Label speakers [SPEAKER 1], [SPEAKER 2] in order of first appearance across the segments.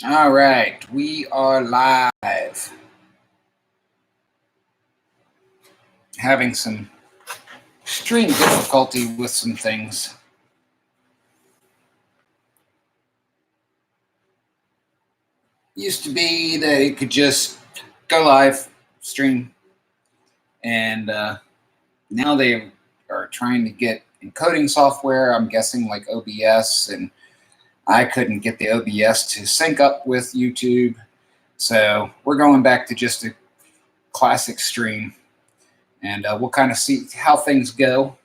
[SPEAKER 1] All right, we are live. Having some extreme difficulty with some things. Used to be that it could just go live, stream, and now they are trying to get encoding software. I'm guessing like OBS, and I couldn't get the OBS to sync up with YouTube. So we're going back to just a classic stream, and we'll kind of see how things go.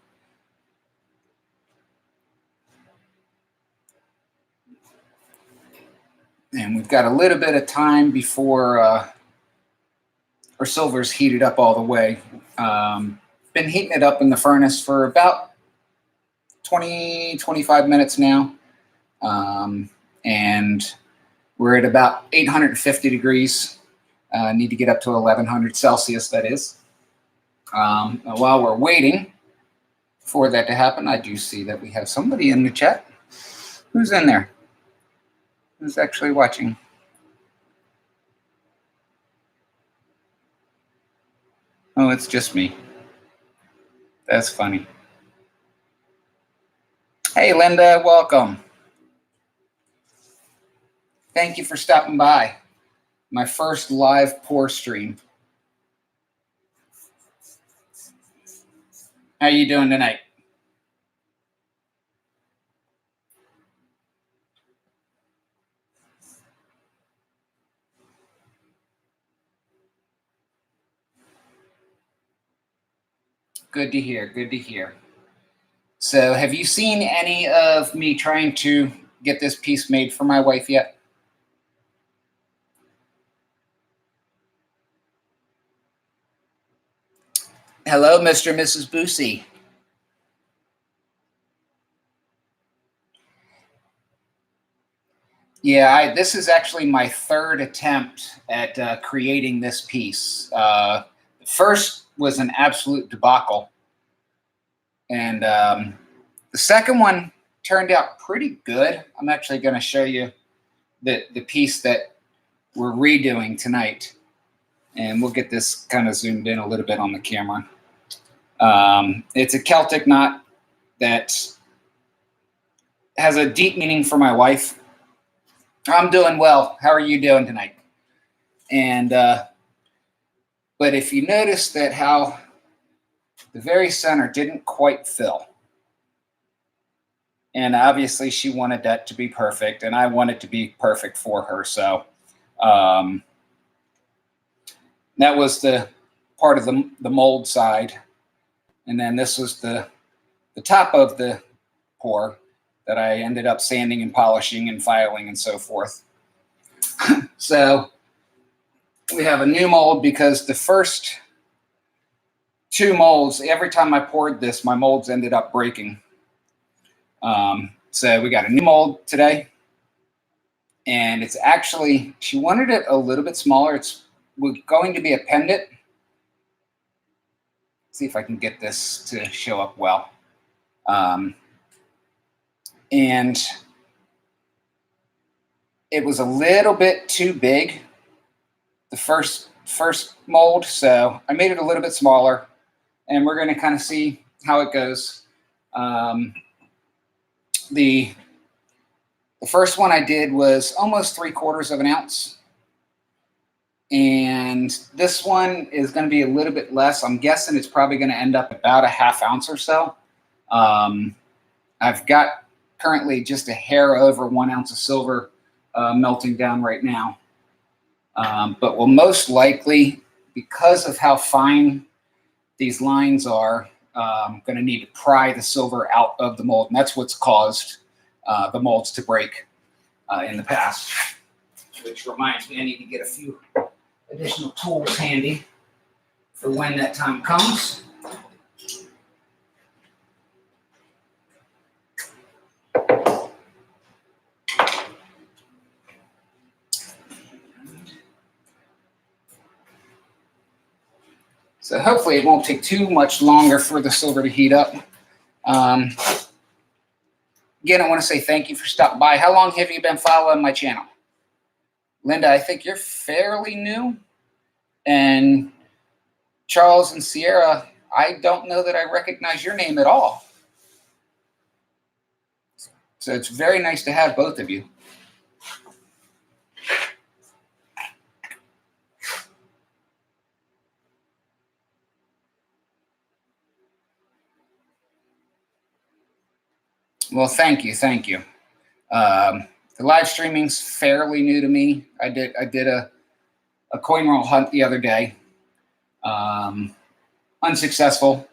[SPEAKER 1] And we've got a little bit of time before our silver's heated up all the way. Been heating it up in the furnace for about 25 minutes now. And we're at about 850 degrees. Need to get up to 1100 Celsius, that is. While we're waiting for that to happen, I do see that we have somebody in the chat. Who's in there? Who's actually watching? Oh, it's just me. That's funny. Hey, Linda, welcome. Thank you for stopping by. My first live pour stream. How you doing tonight? Good to hear. Good to hear. So have you seen any of me trying to get this piece made for my wife yet? Hello, Mr. and Mrs. Boosie. Yeah, this is actually my third attempt at creating this piece. The first was an absolute debacle. And the second one turned out pretty good. I'm actually going to show you the piece that we're redoing tonight. And we'll get this kind of zoomed in a little bit on the camera. It's a Celtic knot that has a deep meaning for my wife. I'm doing well. How are you doing tonight? And but if you notice that how the very center didn't quite fill, and obviously she wanted that to be perfect, and I wanted to be perfect for her. So that was the part of the mold side, and then this was the top of the pour that I ended up sanding and polishing and filing and so forth. So we have a new mold because the first two molds, every time I poured this, my molds ended up breaking. So we got a new mold today, and it's actually, she wanted it a little bit smaller. It's going to be a pendant. See if I can get this to show up well. And it was a little bit too big, the first mold, so I made it a little bit smaller, and we're going to kind of see how it goes. The first one I did was almost 3/4 of an ounce, and this one is going to be a little bit less. I'm guessing it's probably going to end up about a 1/2 ounce or so. I've got currently just a hair over 1 ounce of silver melting down right now. But will most likely, because of how fine these lines are, I'm going to need to pry the silver out of the mold. And that's what's caused the molds to break in the past. Which reminds me, I need to get a few additional tools handy for when that time comes. So hopefully it won't take too much longer for the silver to heat up. Again, I want to say thank you for stopping by. How long have you been following my channel? Linda, I think you're fairly new. And Charles and Sierra, I don't know that I recognize your name at all. So it's very nice to have both of you. Well, thank you. Thank you. The live streaming's fairly new to me. I did a coin roll hunt the other day. Unsuccessful,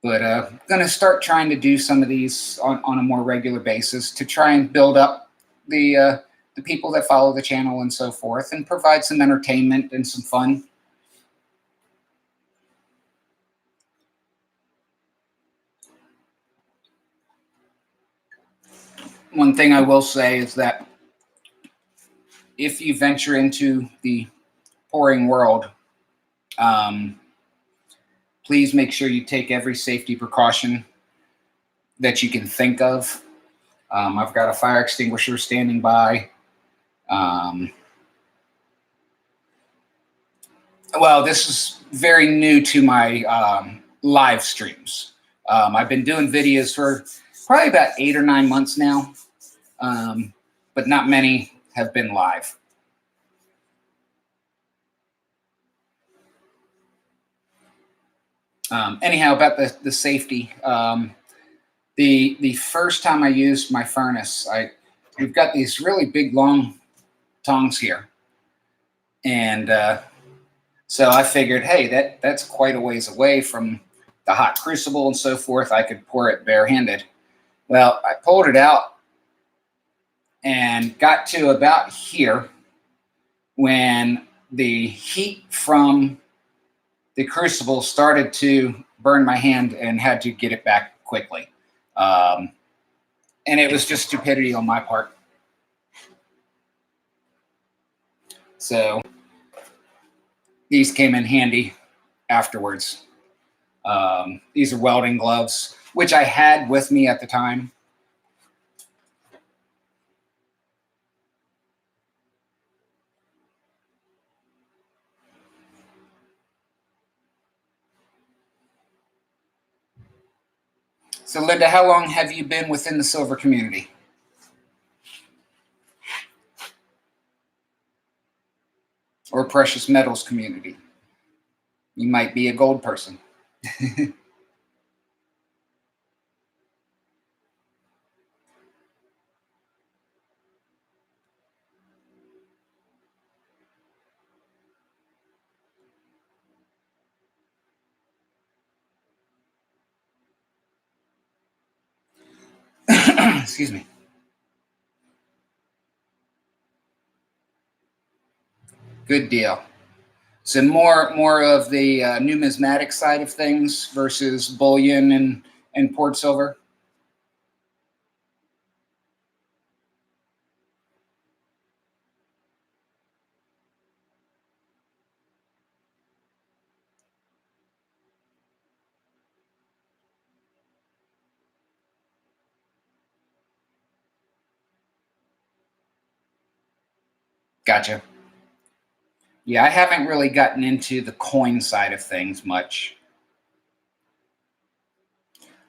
[SPEAKER 1] but going to start trying to do some of these on a more regular basis to try and build up the people that follow the channel and so forth, and provide some entertainment and some fun. One thing I will say is that if you venture into the pouring world, please make sure you take every safety precaution that you can think of. I've got a fire extinguisher standing by. Well, this is very new to my live streams. I've been doing videos for probably about 8 or 9 months now, but not many have been live. Anyhow, about the safety. The first time I used my furnace, we've got these really big long tongs here, and so I figured, hey, that's quite a ways away from the hot crucible and so forth. I could pour it barehanded. Well, I pulled it out and got to about here when the heat from the crucible started to burn my hand and had to get it back quickly. And it was just stupidity on my part. So these came in handy afterwards. These are welding gloves, which I had with me at the time. So Linda, how long have you been within the silver community? Or precious metals community? You might be a gold person. Excuse me. Good deal. So more of the numismatic side of things versus bullion and poured silver. Gotcha. Yeah, I haven't really gotten into the coin side of things much.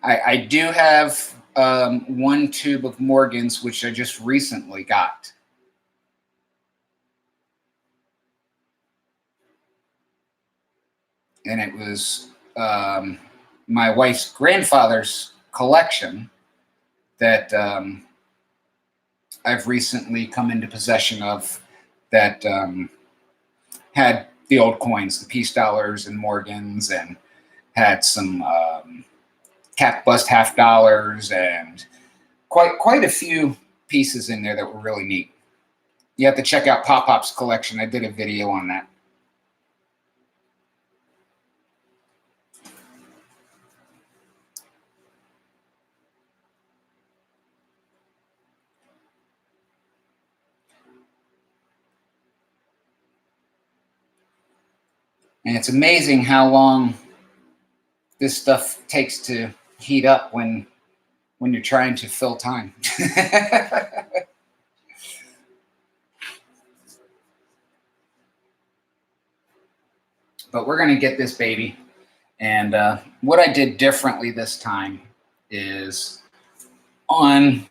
[SPEAKER 1] I do have one tube of Morgan's, which I just recently got. And it was my wife's grandfather's collection that I've recently come into possession of, that had the old coins, the peace dollars and Morgans, and had some cap bust half dollars, and quite a few pieces in there that were really neat. You have to check out Pop Pop's collection. I did a video on that. And it's amazing how long this stuff takes to heat up when you're trying to fill time. but we're going to get this baby. And what I did differently this time is, on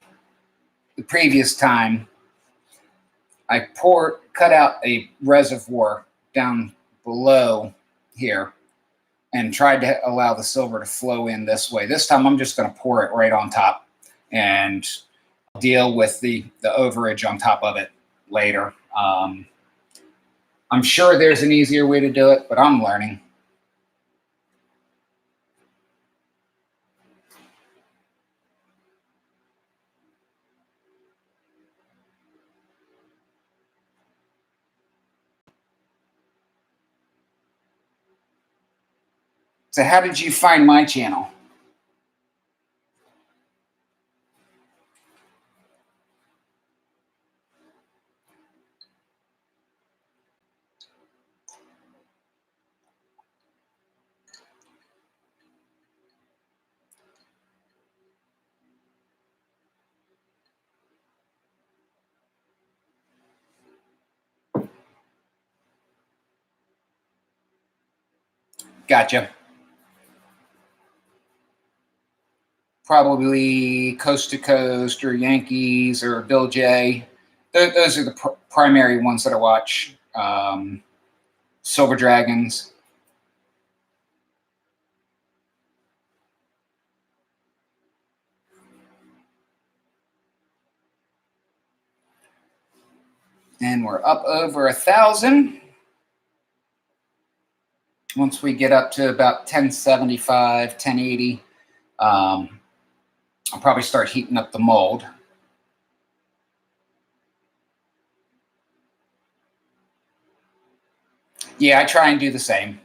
[SPEAKER 1] the previous time, I cut out a reservoir down below here and tried to allow the silver to flow in this way. This time I'm just going to pour it right on top and deal with the overage on top of it later. I'm sure there's an easier way to do it, but I'm learning. So how did you find my channel? Gotcha. Probably Coast to Coast or Yankees or Bill J. Those are the primary ones that I watch. Silver Dragons. And we're up over 1,000. Once we get up to about 1075, 1080, I'll probably start heating up the mold. Yeah, I try and do the same.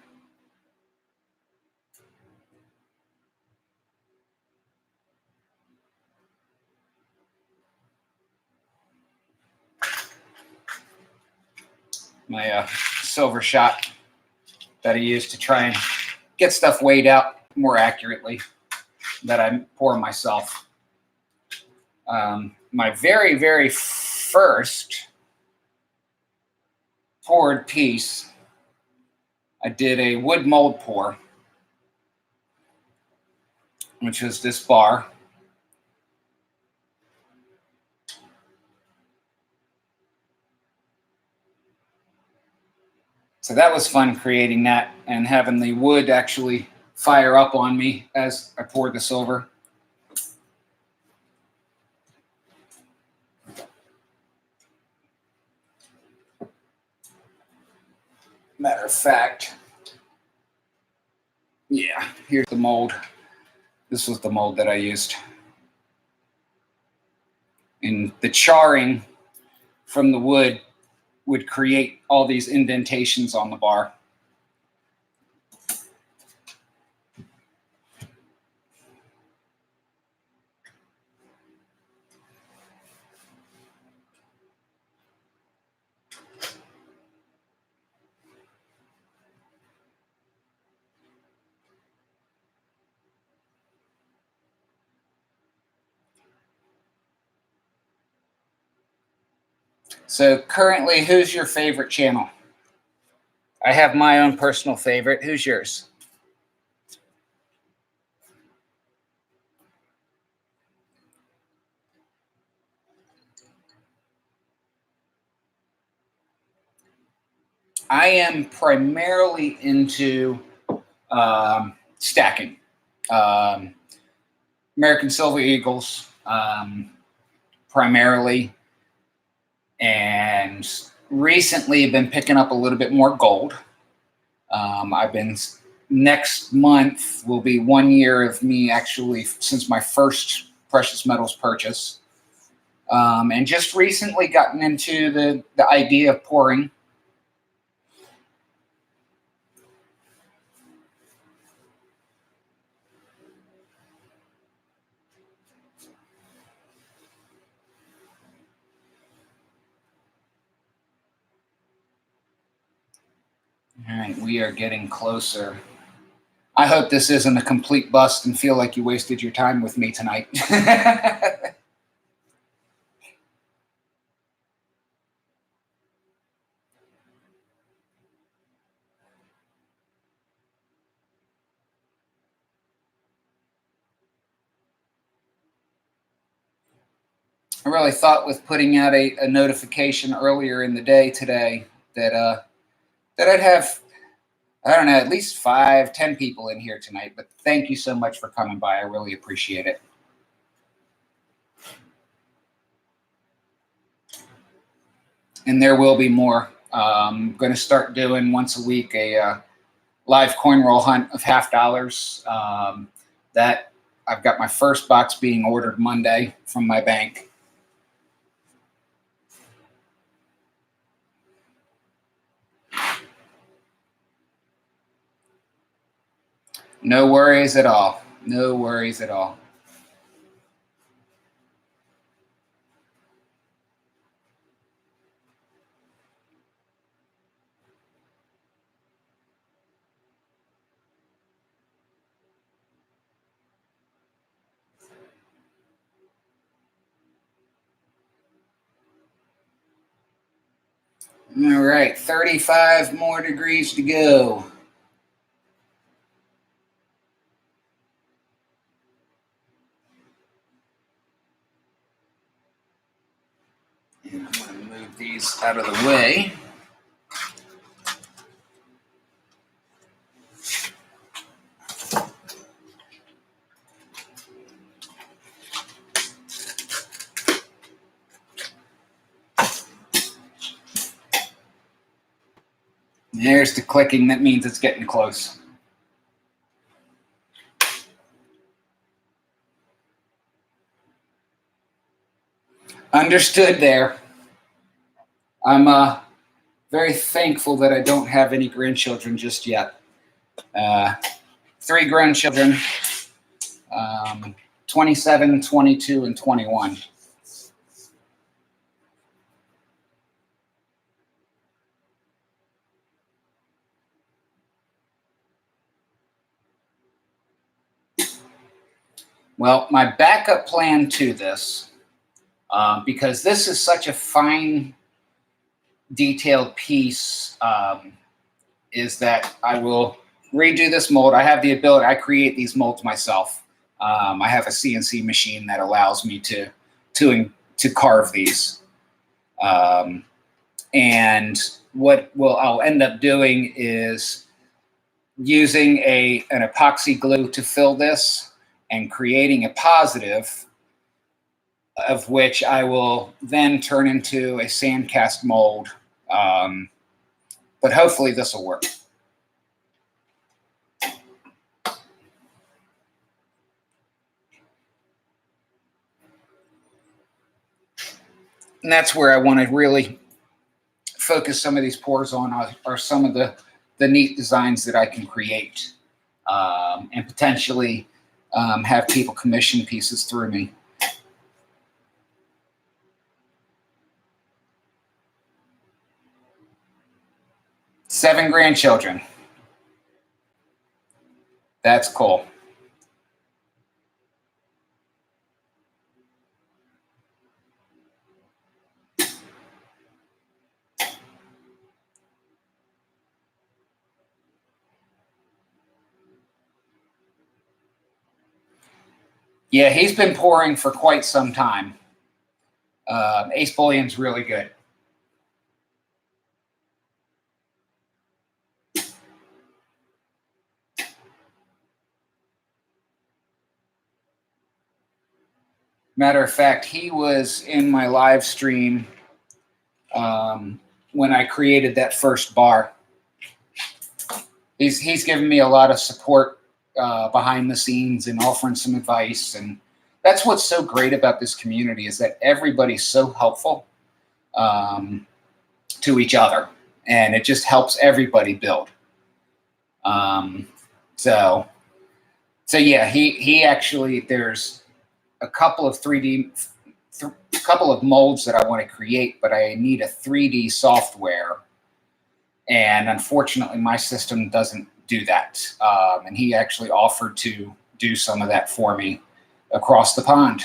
[SPEAKER 1] My silver shot that I use to try and get stuff weighed out more accurately that I pour myself. My very, very first poured piece, I did a wood mold pour, which was this bar. So that was fun, creating that and having the wood actually fire up on me as I poured the silver. Matter of fact, yeah, here's the mold. This was the mold that I used. And the charring from the wood would create all these indentations on the bar. So currently, who's your favorite channel? I have my own personal favorite. Who's yours? I am primarily into stacking. American Silver Eagles, primarily. And recently I've been picking up a little bit more gold. Next month will be 1 year of me actually since my first precious metals purchase. And just recently gotten into the idea of pouring. All right, we are getting closer. I hope this isn't a complete bust and feel like you wasted your time with me tonight. I really thought with putting out a notification earlier in the day today that that I'd have, I don't know, at least 5, 10 people in here tonight. But thank you so much for coming by. I really appreciate it. And there will be more. I'm going to start doing once a week a live coin roll hunt of $50. That I've got my first box being ordered Monday from my bank. No worries at all. No worries at all. All right, 35 more degrees to go. And I'm going to move these out of the way. There's the clicking. That means it's getting close. Understood there. I'm very thankful that I don't have any grandchildren just yet. 3 grandchildren, 27, 22, and 21. Well, my backup plan to this, because this is such a fine, detailed piece, is that I will redo this mold. I have the ability, I create these molds myself. I have a CNC machine that allows me to carve these. And what I'll end up doing is using an epoxy glue to fill this and creating a positive, of which I will then turn into a sand cast mold. But hopefully this will work. And that's where I want to really focus some of these pours on are some of the neat designs that I can create, and potentially have people commission pieces through me. Seven grandchildren. That's cool. Yeah, he's been pouring for quite some time. Ace Bullion's really good. Matter of fact, he was in my live stream when I created that first bar. He's given me a lot of support behind the scenes and offering some advice, and that's what's so great about this community is that everybody's so helpful to each other, and it just helps everybody build. So yeah, he actually, there's a couple of couple of molds that I want to create, but I need a 3D software. And unfortunately, my system doesn't do that. And he actually offered to do some of that for me across the pond.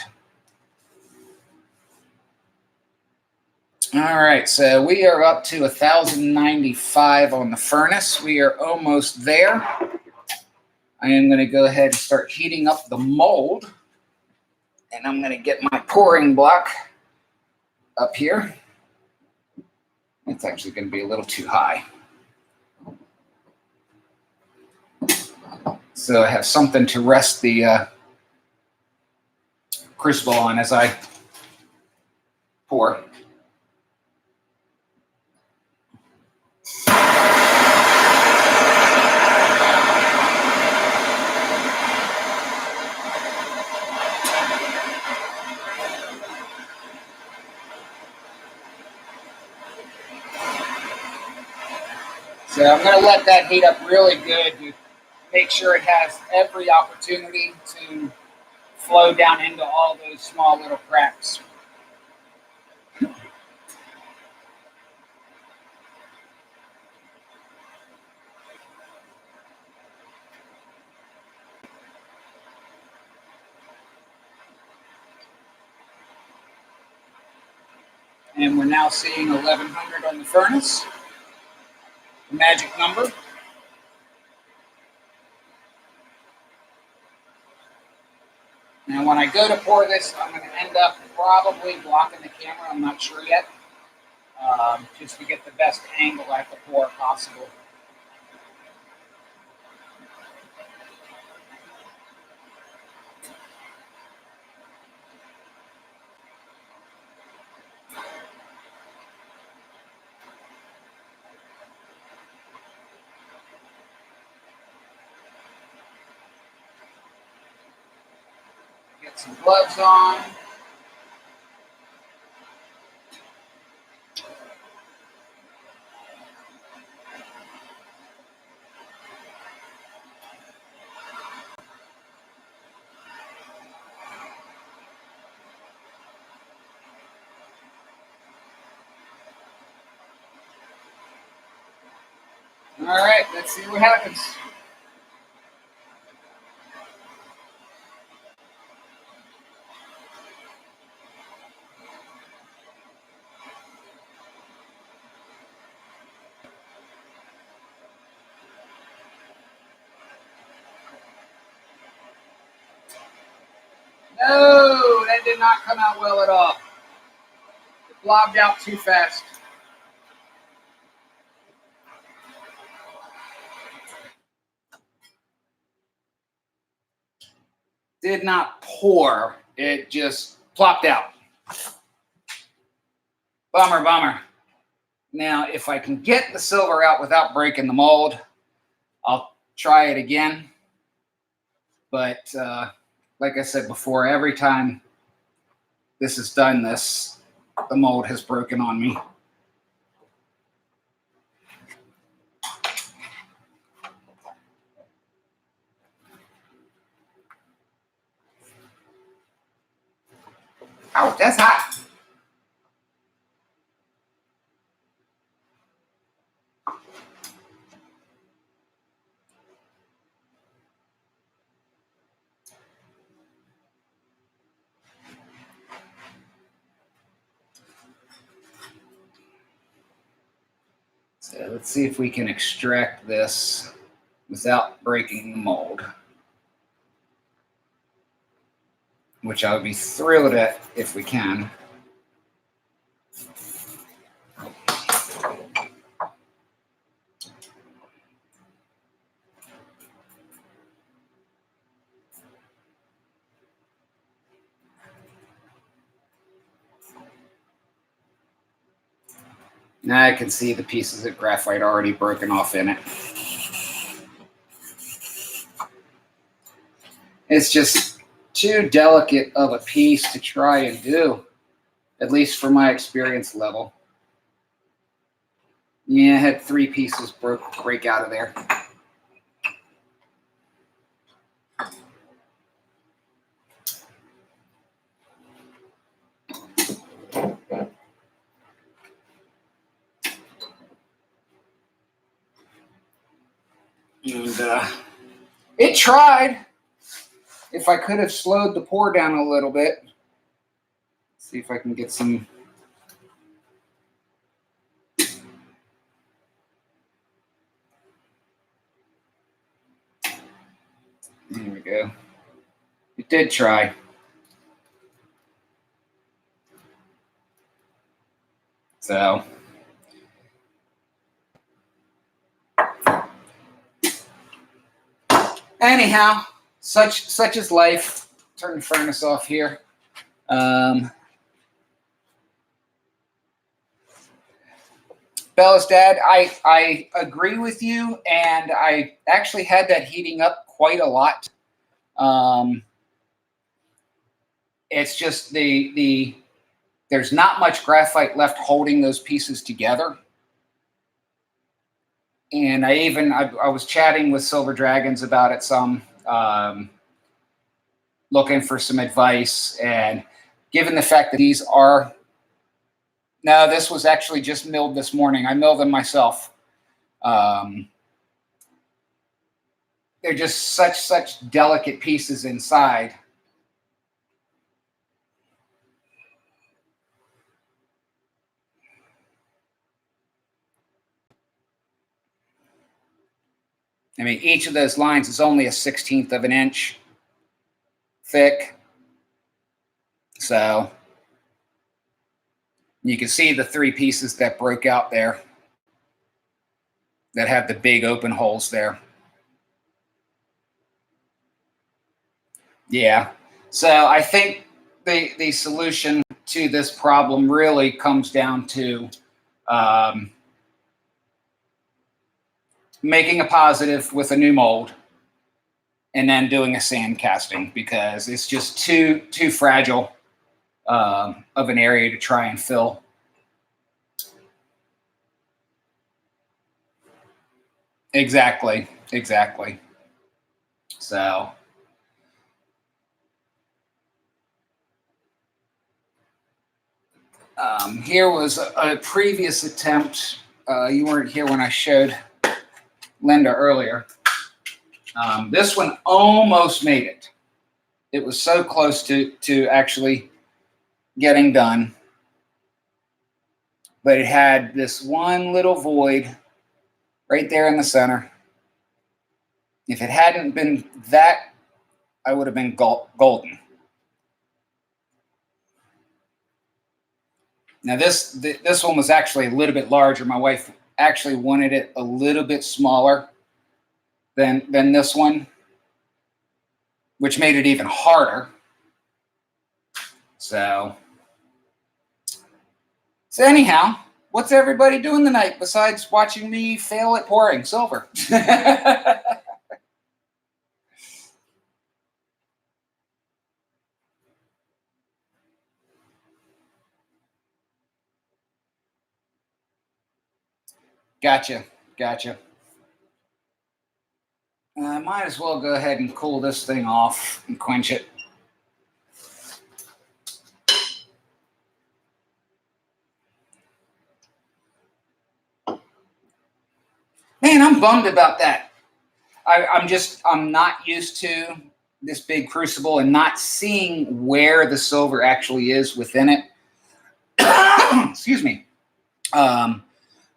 [SPEAKER 1] All right, so we are up to 1,095 on the furnace. We are almost there. I am going to go ahead and start heating up the mold. And I'm going to get my pouring block up here. It's actually going to be a little too high. So I have something to rest the crucible on as I pour. So I'm going to let that heat up really good to make sure it has every opportunity to flow down into all those small little cracks. And we're now seeing 1100 on the furnace, the magic number. Now when I go to pour this, I'm going to end up probably blocking the camera. I'm not sure yet, just to get the best angle at the pour possible. Get some gloves on. All right, let's see what happens. No, that did not come out well at all. It blobbed out too fast. Did not pour. It just plopped out. Bummer, bummer. Now, if I can get the silver out without breaking the mold, I'll try it again. But like I said before, every time this has done this, the mold has broken on me. Ouch, that's hot. So let's see if we can extract this without breaking the mold, which I would be thrilled at if we can. Now I can see the pieces of graphite already broken off in it. It's just too delicate of a piece to try and do, at least for my experience level. Yeah, I had 3 pieces break out of there. And it tried. If I could have slowed the pour down a little bit. Let's see if I can get some. There we go. It did try. So anyhow, such is life. Turn the furnace off here. Bella's dad, I agree with you, and I actually had that heating up quite a lot. It's just there's not much graphite left holding those pieces together. And I was chatting with Silver Dragons about it some, looking for some advice. And given the fact that these are, no, this was actually just milled this morning. I milled them myself. They're just such delicate pieces inside. I mean, each of those lines is only a 1/16 of an inch thick. So you can see the 3 pieces that broke out there that have the big open holes there. Yeah. So I think the solution to this problem really comes down to making a positive with a new mold and then doing a sand casting, because it's just too fragile of an area to try and fill. Exactly. So here was a previous attempt. You weren't here when I showed Linda earlier. This one almost made it. It was so close to actually getting done, but it had this one little void right there in the center. If it hadn't been that, I would have been golden. Now this one was actually a little bit larger. My wife actually wanted it a little bit smaller than this one, which made it even harder. So anyhow, what's everybody doing tonight besides watching me fail at pouring silver? Gotcha. I might as well go ahead and cool this thing off and quench it. Man, I'm bummed about that. I'm not used to this big crucible and not seeing where the silver actually is within it. Excuse me.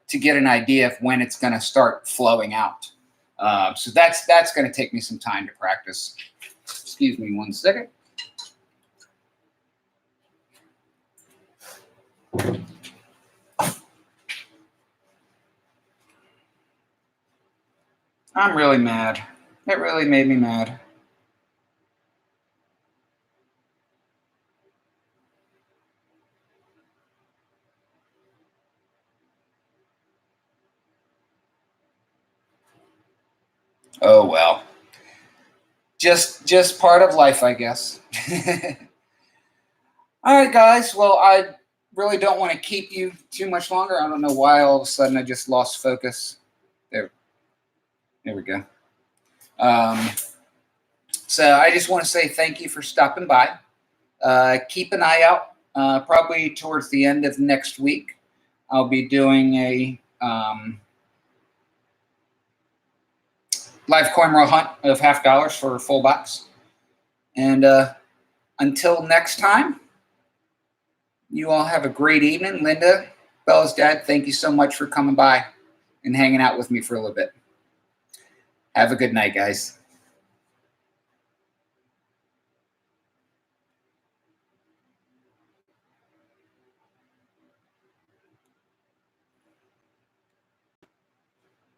[SPEAKER 1] To get an idea of when it's going to start flowing out. So that's going to take me some time to practice. Excuse me 1 second. I'm really mad. It really made me mad. Oh well. Just part of life, I guess. All right, guys. Well, I really don't want to keep you too much longer. I don't know why all of a sudden I just lost focus. There we go. So I just want to say thank you for stopping by. Keep an eye out. Probably towards the end of next week, I'll be doing a live coin roll hunt of $50 for a full box. And until next time, you all have a great evening. Linda, Bella's dad, thank you so much for coming by and hanging out with me for a little bit. Have a good night, guys.